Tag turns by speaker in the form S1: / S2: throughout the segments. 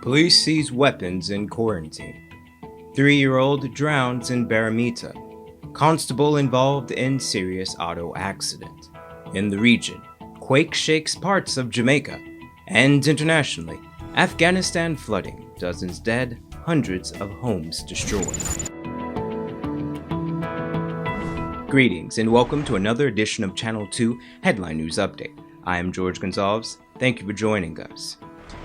S1: Police seize weapons in quarantine. 3-year-old drowns in Baramita. Constable involved in serious auto accident. In the region, quake shakes parts of Jamaica. And internationally, Afghanistan flooding, dozens dead, hundreds of homes destroyed. Greetings and welcome to another edition of Channel 2 Headline News Update. I am George Gonzalez. Thank you for joining us.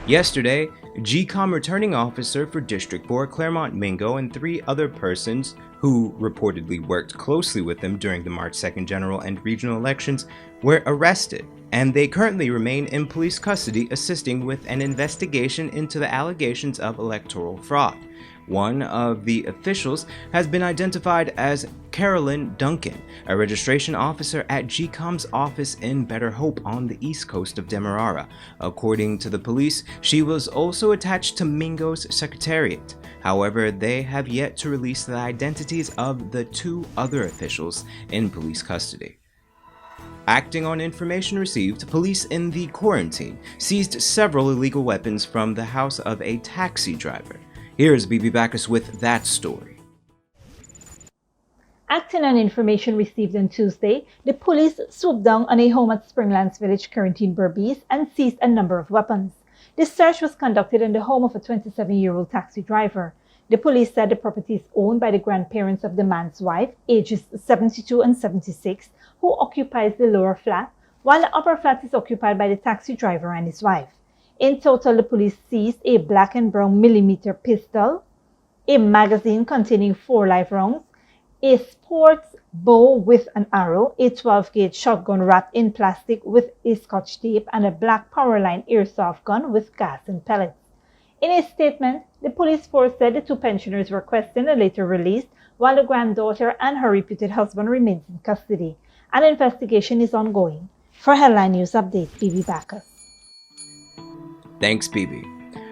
S1: Yesterday, GCOM returning officer for District 4 Claremont Mingo and 3 other persons who reportedly worked closely with them during the March 2nd general and regional elections were arrested, and they currently remain in police custody assisting with an investigation into the allegations of electoral fraud. One of the officials has been identified as Carolyn Duncan, a registration officer at GCOM's office in Better Hope on the east coast of Demerara. According to the police, she was also attached to Mingo's secretariat. However, they have yet to release the identities of the 2 other officials in police custody. Acting on information received, police in the quarantine seized several illegal weapons from the house of a taxi driver. Here's BB Bacchus with that story.
S2: Acting on information received on Tuesday, the police swooped down on a home at Springlands Village, CORENTYNE, Berbice, and seized a number of weapons. The search was conducted in the home of a 27-year-old taxi driver. The police said the property is owned by the grandparents of the man's wife, ages 72 and 76, who occupies the lower flat, while the upper flat is occupied by the taxi driver and his wife. In total, the police seized a black and brown millimeter pistol, a magazine containing 4 live rounds, a sports bow with an arrow, a 12-gauge shotgun wrapped in plastic with a scotch tape, and a black Powerline airsoft gun with gas and pellets. In a statement, the police force said the 2 pensioners were questioned and later released, while the granddaughter and her reputed husband remains in custody. An investigation is ongoing. For Headline News Update, BB Bacchus.
S1: Thanks, BB.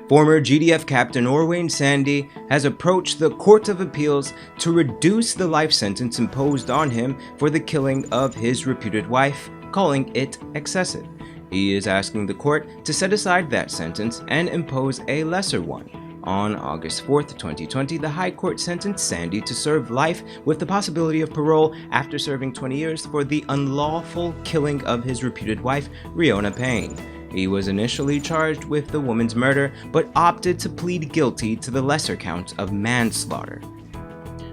S1: Former GDF Captain Orwayne Sandy has approached the Court of Appeals to reduce the life sentence imposed on him for the killing of his reputed wife, calling it excessive. He is asking the court to set aside that sentence and impose a lesser one. On August 4th, 2020, the High Court sentenced Sandy to serve life with the possibility of parole after serving 20 years for the unlawful killing of his reputed wife, Riona Payne. He was initially charged with the woman's murder, but opted to plead guilty to the lesser count of manslaughter.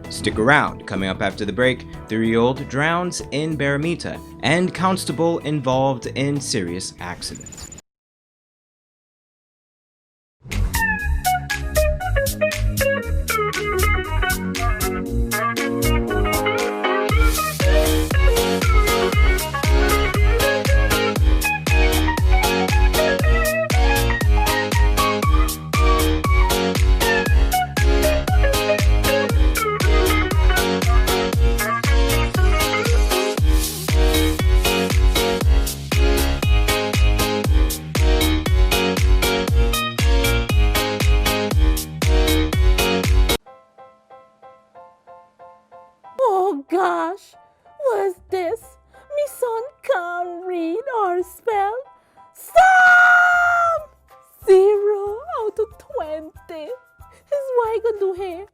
S1: Stick around. Coming up after the break, 3-year-old drowns in Baramita, and constable involved in serious accident.
S3: Oh gosh, what's this? Me son can't read or spell. Stop! 0 out of 20. Is what I gonna do here?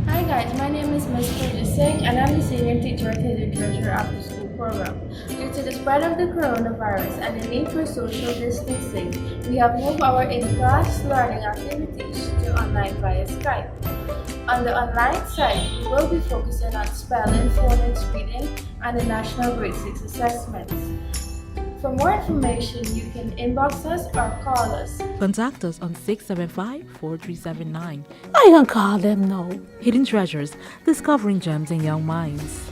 S4: Hi guys, my name is Ms. Singh and I'm the Senior Teacher at the Treasurer After School Program. Due to the spread of the coronavirus and the need for social distancing, we have moved our in-class learning activities to online via Skype. On the online site, we will be focusing on spelling, phonics, reading, and the National Grade 6 assessments. For more information, you can inbox us or call us.
S5: Contact us on 675-4379.
S3: I can call them now.
S5: Hidden Treasures, discovering gems in young minds.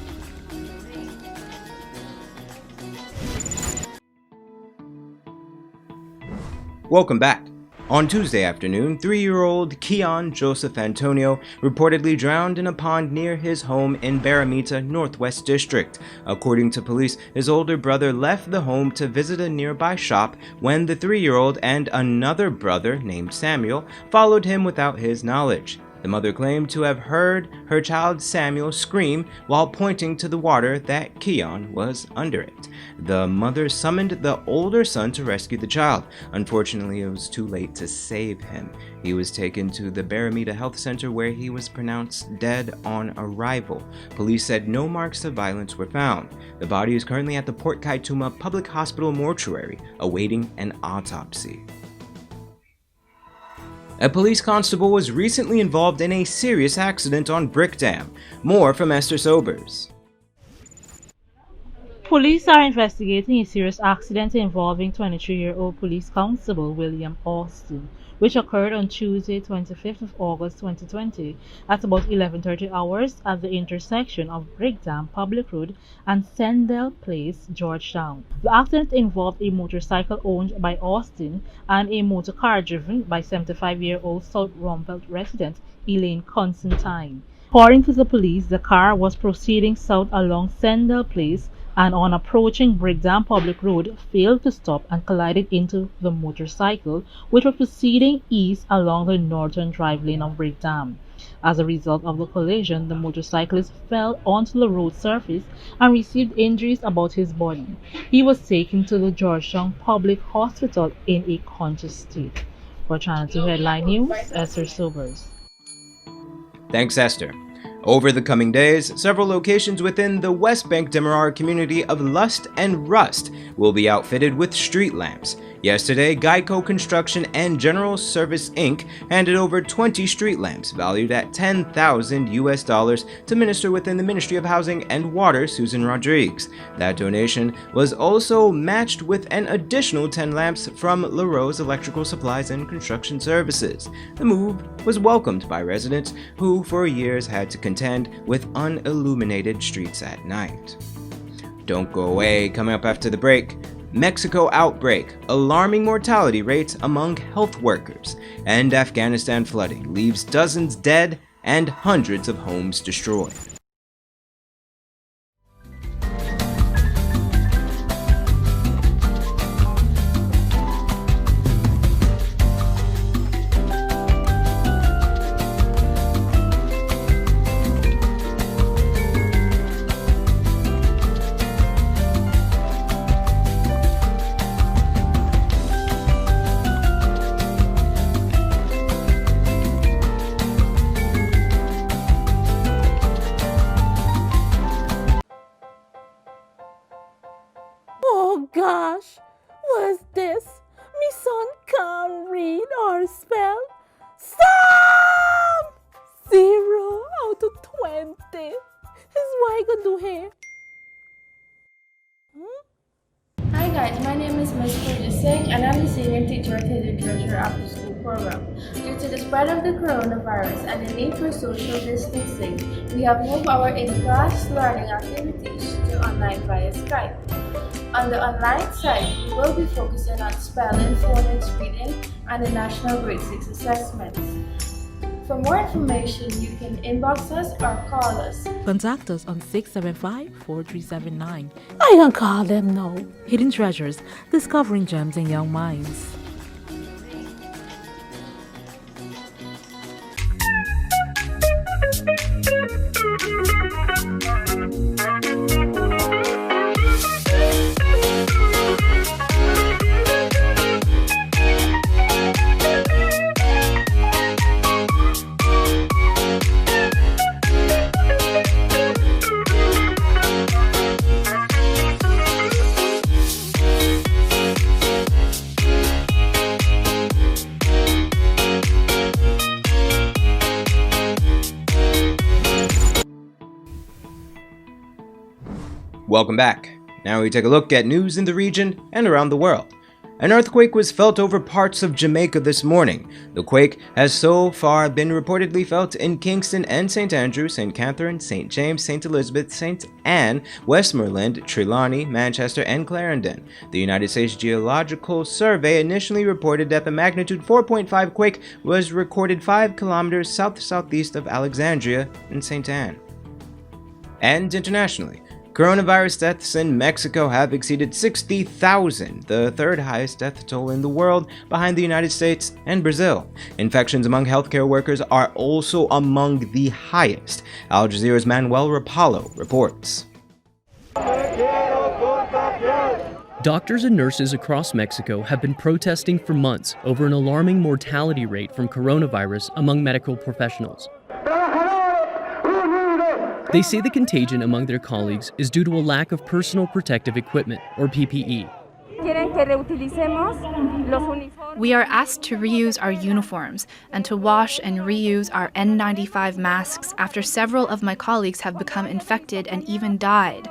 S1: Welcome back. On Tuesday afternoon, 3-year-old Keon Joseph Antonio reportedly drowned in a pond near his home in Baramita, Northwest District. According to police, his older brother left the home to visit a nearby shop when the 3-year-old and another brother named Samuel followed him without his knowledge. The mother claimed to have heard her child Samuel scream while pointing to the water that Keon was under it. The mother summoned the older son to rescue the child. Unfortunately, it was too late to save him. He was taken to the BARAMITA Health Center where he was pronounced dead on arrival. Police said no marks of violence were found. The body is currently at the Port Kaituma Public Hospital mortuary, awaiting an autopsy. A police constable was recently involved in a serious accident on Brick Dam. More from Esther Sobers.
S6: Police are investigating a serious accident involving 23-year-old police constable William Austin, which occurred on Tuesday, 25th of August 2020 at about 11:30 hours at the intersection of Brickdam Public Road and Sendell Place, Georgetown. The accident involved a motorcycle owned by Austin and a motor car driven by 75-year-old South Rumpelt resident Elaine Constantine. According to the police, the car was proceeding south along Sendell Place and on approaching Brickdam Public Road failed to stop and collided into the motorcycle, which was proceeding east along the northern drive lane of Brickdam. As a result of the collision, the motorcyclist fell onto the road surface and received injuries about his body. He was taken to the Georgetown Public Hospital in a conscious state. For Channel 2 Headline News, Esther Sobers.
S1: Thanks, Esther. Over the coming days, several locations within the West Bank Demerara community of Lust and Rust will be outfitted with street lamps. Yesterday, Geico Construction and General Service Inc. handed over 20 street lamps valued at $10,000 to Minister within the Ministry of Housing and Water, Susan Rodriguez. That donation was also matched with an additional 10 lamps from LaRose Electrical Supplies and Construction Services. The move was welcomed by residents who for years had to contend with unilluminated streets at night. Don't go away. Coming up after the break, Mexico outbreak, alarming mortality rates among health workers, and Afghanistan flooding leaves dozens dead and hundreds of homes destroyed.
S3: Oh gosh, what's this? Me son can't read or spell. Stop! 0 out of 20. Is what I gonna do here?
S4: Hi guys, my name is Ms. Kojicek and I'm the Senior Teacher at the Treasurer After School Program. Due to the spread of the coronavirus and the need for social distancing, we have moved our in-class learning activities to online via Skype. On the online side, we will be focusing on spelling, phonics, reading, and the National Grade 6 assessments. For more information, you can inbox us or call us.
S5: Contact us on 675-4379.
S3: I can call them now.
S5: Hidden Treasures, discovering gems in young minds.
S1: Welcome back. Now we take a look at news in the region and around the world. An earthquake was felt over parts of Jamaica this morning. The quake has so far been reportedly felt in Kingston and St. Andrew, St. Catherine, St. James, St. Elizabeth, St. Anne, Westmoreland, Trelawney, Manchester, and Clarendon. The United States Geological Survey initially reported that the magnitude 4.5 quake was recorded 5 kilometers south-southeast of Alexandria in St. Anne. And internationally, Coronavirus deaths in Mexico have exceeded 60,000, the third highest death toll in the world, behind the United States and Brazil. Infections among healthcare workers are also among the highest. Al Jazeera's Manuel Rapallo reports.
S7: Doctors and nurses across Mexico have been protesting for months over an alarming mortality rate from coronavirus among medical professionals. They say the contagion among their colleagues is due to a lack of personal protective equipment, or PPE.
S8: We are asked to reuse our uniforms and to wash and reuse our N95 masks after several of my colleagues have become infected and even died.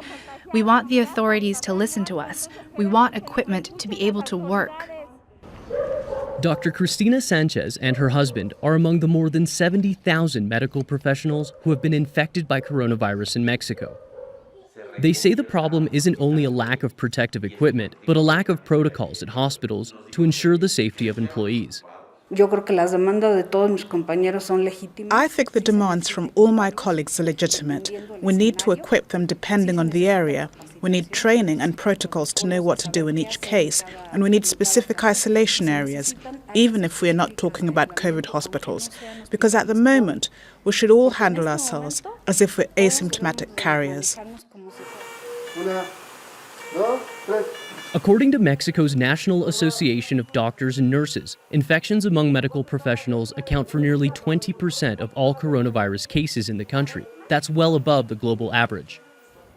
S8: We want the authorities to listen to us. We want equipment to be able to work.
S7: Dr. Cristina Sanchez and her husband are among the more than 70,000 medical professionals who have been infected by coronavirus in Mexico. They say the problem isn't only a lack of protective equipment, but a lack of protocols at hospitals to ensure the safety of employees.
S9: I think the demands from all my colleagues are legitimate. We need to equip them depending on the area. We need training and protocols to know what to do in each case, and we need specific isolation areas, even if we are not talking about COVID hospitals, because at the moment we should all handle ourselves as if we're asymptomatic carriers.
S7: According to Mexico's National Association of Doctors and Nurses, infections among medical professionals account for nearly 20% of all coronavirus cases in the country. That's well above the global average.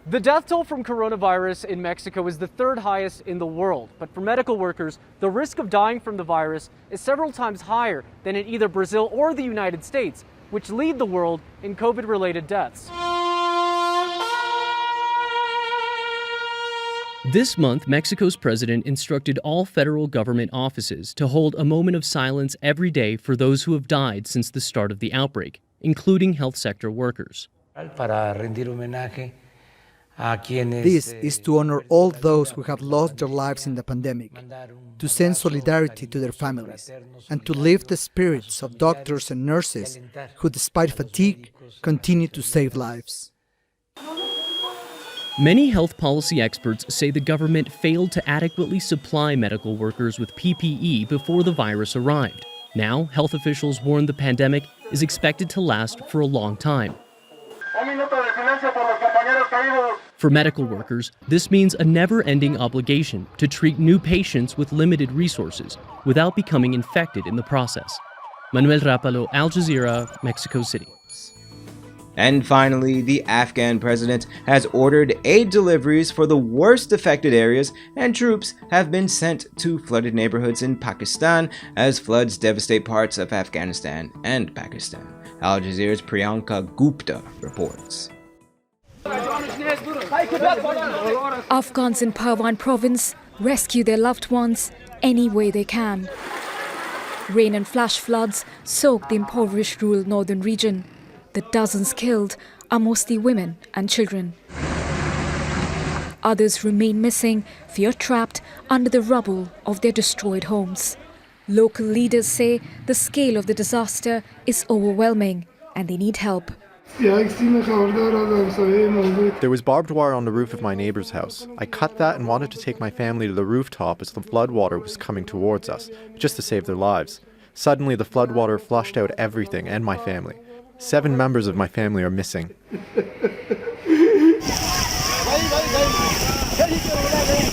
S10: The death toll from coronavirus in Mexico is the third highest in the world, but for medical workers, the risk of dying from the virus is several times higher than in either Brazil or the United States, which lead the world in COVID-related deaths.
S7: This month, Mexico's president instructed all federal government offices to hold a moment of silence every day for those who have died since the start of the outbreak, including health sector workers.
S11: This is to honor all those who have lost their lives in the pandemic, to send solidarity to their families, and to lift the spirits of doctors and nurses who, despite fatigue, continue to save lives.
S7: Many health policy experts say the government failed to adequately supply medical workers with PPE before the virus arrived. Now, health officials warn the pandemic is expected to last for a long time. For medical workers, this means a never-ending obligation to treat new patients with limited resources without becoming infected in the process. Manuel Rapallo, Al Jazeera, Mexico City.
S1: And finally, the Afghan president has ordered aid deliveries for the worst affected areas, and troops have been sent to flooded neighborhoods in Pakistan as floods devastate parts of Afghanistan and Pakistan. Al Jazeera's Priyanka Gupta reports.
S12: Afghans in Parwan province rescue their loved ones any way they can. Rain and flash floods soak the impoverished rural northern region. The dozens killed are mostly women and children. Others remain missing, fear trapped under the rubble of their destroyed homes. Local leaders say the scale of the disaster is overwhelming and they need help.
S13: There was barbed wire on the roof of my neighbor's house. I cut that and wanted to take my family to the rooftop as the floodwater was coming towards us, just to save their lives. Suddenly, the floodwater flushed out everything and my family. 7 members of my family are missing.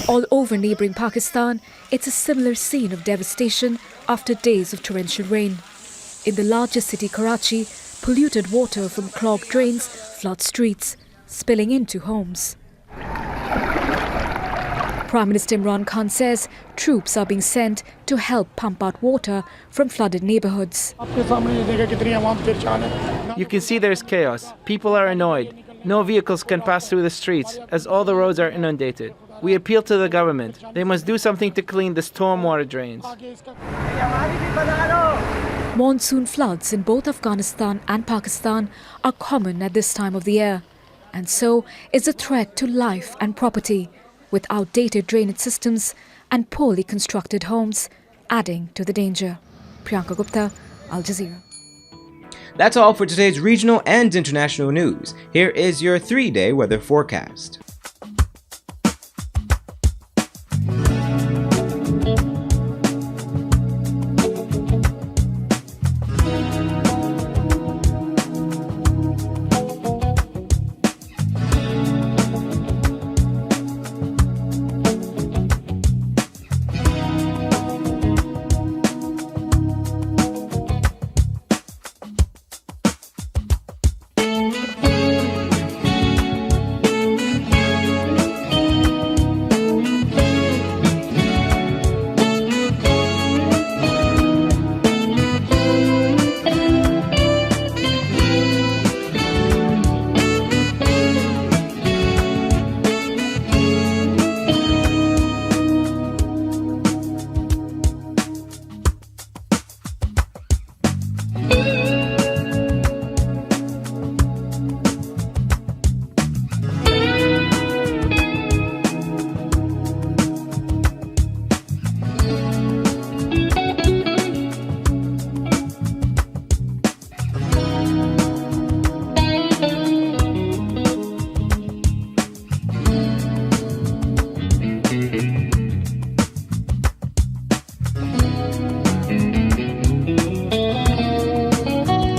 S12: All over neighbouring Pakistan, it's a similar scene of devastation after days of torrential rain. In the largest city, Karachi, polluted water from clogged drains flood streets, spilling into homes. Prime Minister Imran Khan says troops are being sent to help pump out water from flooded neighborhoods.
S14: You can see there's chaos. People are annoyed. No vehicles can pass through the streets as all the roads are inundated. We appeal to the government. They must do something to clean the stormwater drains.
S12: Monsoon floods in both Afghanistan and Pakistan are common at this time of the year, and so is a threat to life and property, with outdated drainage systems and poorly constructed homes adding to the danger. Priyanka Gupta, Al Jazeera.
S1: That's all for today's regional and international news. Here is your 3-day weather forecast.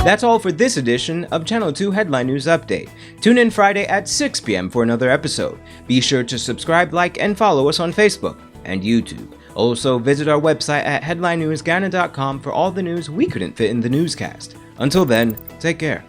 S1: That's all for this edition of Channel 2 Headline News Update. Tune in Friday at 6 p.m. for another episode. Be sure to subscribe, like, and follow us on Facebook and YouTube. Also, visit our website at headlinenewsghana.com for all the news we couldn't fit in the newscast. Until then, take care.